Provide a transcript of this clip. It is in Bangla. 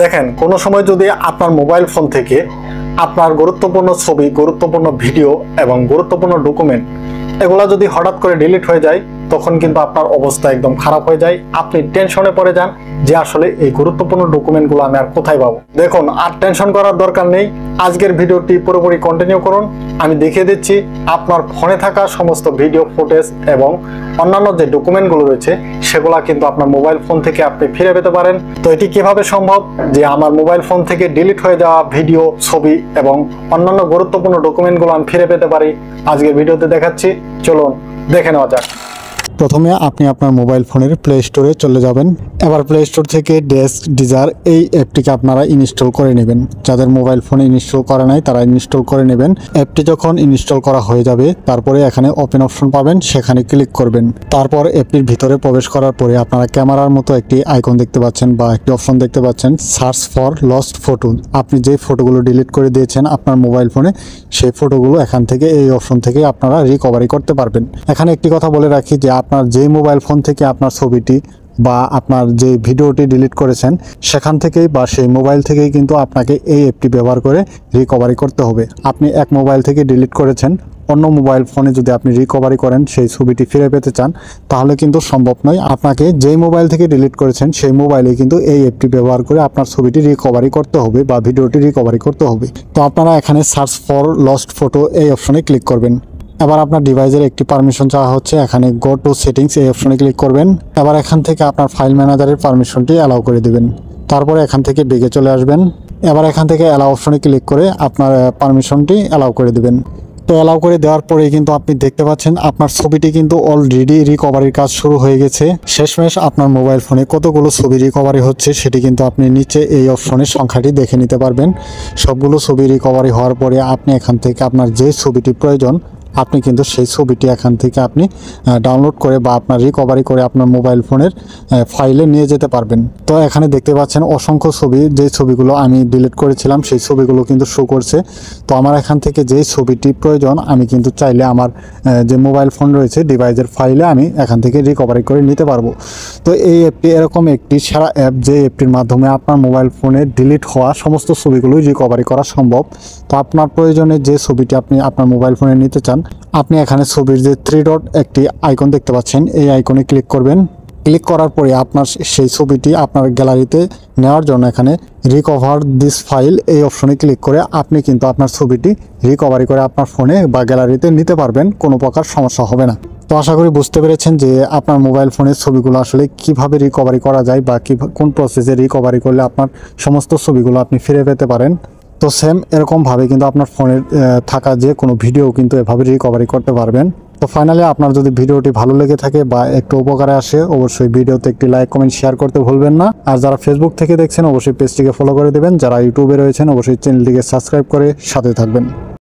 দেখেন, কোনো সময় যদি আপনার মোবাইল ফোন থেকে আপনার গুরুত্বপূর্ণ ছবি, গুরুত্বপূর্ণ ভিডিও এবং গুরুত্বপূর্ণ ডকুমেন্ট এগুলা যদি হঠাৎ করে ডিলিট হয়ে যায়, তখন কিন্তু আপনার অবস্থা একদম খারাপ হয়ে যায়। আপনি টেনশনে পড়ে যান যে আসলে এই গুরুত্বপূর্ণ ডকুমেন্টগুলো আমি আর কোথায় পাবো। দেখুন, আর টেনশন করার দরকার নেই। আজকের ভিডিওটি পুরোপুরি কন্টিনিউ করুন। আমি দেখিয়ে দিচ্ছি আপনার ফোনে থাকা সমস্ত ভিডিও ফুটেজ এবং অন্যান্য যে ডকুমেন্টগুলো রয়েছে সেগুলা কিন্তু আপনার মোবাইল ফোন থেকে আপনি ফিরে পেতে পারেন। তো এটি কিভাবে সম্ভব যে আমার মোবাইল ফোন থেকে ডিলিট হয়ে যাওয়া ভিডিও, ছবি এবং অন্যান্য গুরুত্বপূর্ণ ডকুমেন্টগুলো আমি ফিরে পেতে পারি, আজকের ভিডিওতে দেখাচ্ছি। চলুন দেখে নেওয়া যাক। প্রথমে আপনি আপনার মোবাইল ফোনের প্লে স্টোরে চলে যাবেন। এবার প্লে স্টোর থেকে ডেস্ক ডিজার এই অ্যাপটিকে আপনারা ইনস্টল করে নেবেন। যাদের মোবাইল ফোনে ইনস্টল করা নাই তারা ইনস্টল করে নেবেন। অ্যাপটি যখন ইনস্টল করা হয়ে যাবে, তারপরে এখানে ওপেন অপশন পাবেন, সেখানে ক্লিক করবেন। তারপর অ্যাপটির ভিতরে প্রবেশ করার পরে আপনারা ক্যামেরার মতো একটি আইকন দেখতে পাচ্ছেন বা একটি অপশন দেখতে পাচ্ছেন, সার্চ ফর লস্ট ফটো। আপনি যে ফটোগুলো ডিলিট করে দিয়েছেন আপনার মোবাইল ফোনে, সেই ফটোগুলো এখান থেকে, এই অপশন থেকে আপনারা রিকভারি করতে পারবেন। এখানে একটি কথা বলে রাখি যে আপনার যে মোবাইল ফোন থেকে আপনার ছবিটি বা আপনার যে ভিডিওটি ডিলিট করেছেন সেখান থেকেই বা সেই মোবাইল থেকেই কিন্তু আপনাকে এই অ্যাপটি ব্যবহার করে রিকভারি করতে হবে। আপনি এক মোবাইল থেকে ডিলিট করেছেন, অন্য মোবাইল ফোনে যদি আপনি রিকভারি করেন, সেই ছবিটি ফিরে পেতে চান, তাহলে কিন্তু সম্ভব নয়। আপনাকে যেই মোবাইল থেকে ডিলিট করেছেন সেই মোবাইলে কিন্তু এই অ্যাপটি ব্যবহার করে আপনার ছবিটি রিকভারি করতে হবে বা ভিডিওটি রিকভারি করতে হবে। তো আপনারা এখানে সার্চ ফর লস্ট ফটো এই অপশনে ক্লিক করবেন। এবার আপনার ডিভাইসের একটি পারমিশন চাওয়া হচ্ছে, এখানে গো টু সেটিংস এই অপশনে ক্লিক করবেন। এবার এখান থেকে আপনার ফাইল ম্যানেজারের পারমিশনটি অ্যালাউ করে দেবেন। তারপরে এখান থেকে বেগে চলে আসবেন। এবার এখান থেকে অ্যালাউ অপশনে ক্লিক করে আপনার পারমিশনটি অ্যালাউ করে দেবেন। তো অ্যালাউ করে দেওয়ার পরে কিন্তু আপনি দেখতে পাচ্ছেন আপনার ছবিটি কিন্তু অলরেডি রিকভারির কাজ শুরু হয়ে গেছে। শেষমেশ আপনার মোবাইল ফোনে কতগুলো ছবি রিকভারি হচ্ছে সেটি কিন্তু আপনি নিচে এই অপশনের সংখ্যাটি দেখে নিতে পারবেন। সবগুলো ছবি রিকভারি হওয়ার পরে আপনি এখান থেকে আপনার যে ছবিটি প্রয়োজন আপনি কিন্তু সেই ছবিটি এখান থেকে আপনি ডাউনলোড করে বা আপনার রিকভারি করে আপনার মোবাইল ফোনের ফাইলে নিয়ে যেতে পারবেন। তো এখানে দেখতে পাচ্ছেন অসংখ্য ছবি, যে ছবিগুলো আমি ডিলিট করেছিলাম সেই ছবিগুলো কিন্তু শো করছে। তো আমার এখান থেকে যেই ছবিটি প্রয়োজন আমি কিন্তু চাইলে আমার যে মোবাইল ফোন রয়েছে ডিভাইসের ফাইলে আমি এখান থেকে রিকভারি করে নিতে পারবো। তো এই অ্যাপটি এরকম একটি সেরা অ্যাপ যে অ্যাপটির মাধ্যমে আপনার মোবাইল ফোনে ডিলিট হওয়া সমস্ত ছবিগুলোই রিকভারি করা সম্ভব। তো আপনার প্রয়োজনে যে ছবিটি আপনি আপনার মোবাইল ফোনে নিতে চান, আপনি এখানে ছবির যে 3 ডট একটি আইকন দেখতে পাচ্ছেন, এই আইকনে ক্লিক করবেন। ক্লিক করার পরে আপনার সেই ছবিটি আপনার গ্যালারিতে নেওয়ার জন্য এখানে রিকভার দিস ফাইল এই অপশনে ক্লিক করে আপনি কিন্তু আপনার ছবিটি রিকভারি করে আপনার ফোনে বা গ্যালারিতে নিতে পারবেন, কোনো প্রকার সমস্যা হবে না। তো আশা করি বুঝতে পেরেছেন যে আপনার মোবাইল ফোনের ছবিগুলো আসলে কিভাবে রিকভারি করা যায় বা কোন প্রসেসে রিকভারি করলে আপনার সমস্ত ছবিগুলো আপনি ফিরে পেতে পারেন। তো সেম এরকমভাবে কিন্তু আপনার ফোনের থাকা যে কোনো ভিডিও কিন্তু এভাবে রিকভারি করতে পারবেন। তো ফাইনালি আপনার যদি ভিডিওটি ভালো লেগে থাকে বা একটু উপকারে আসে, অবশ্যই ভিডিওতে একটি লাইক, কমেন্ট, শেয়ার করতে ভুলবেন না। আর যারা ফেসবুক থেকে দেখছেন অবশ্যই পেজটিকে ফলো করে দেবেন। যারা ইউটিউবে রয়েছেন অবশ্যই চ্যানেলটিকে সাবস্ক্রাইব করে সাথে থাকবেন।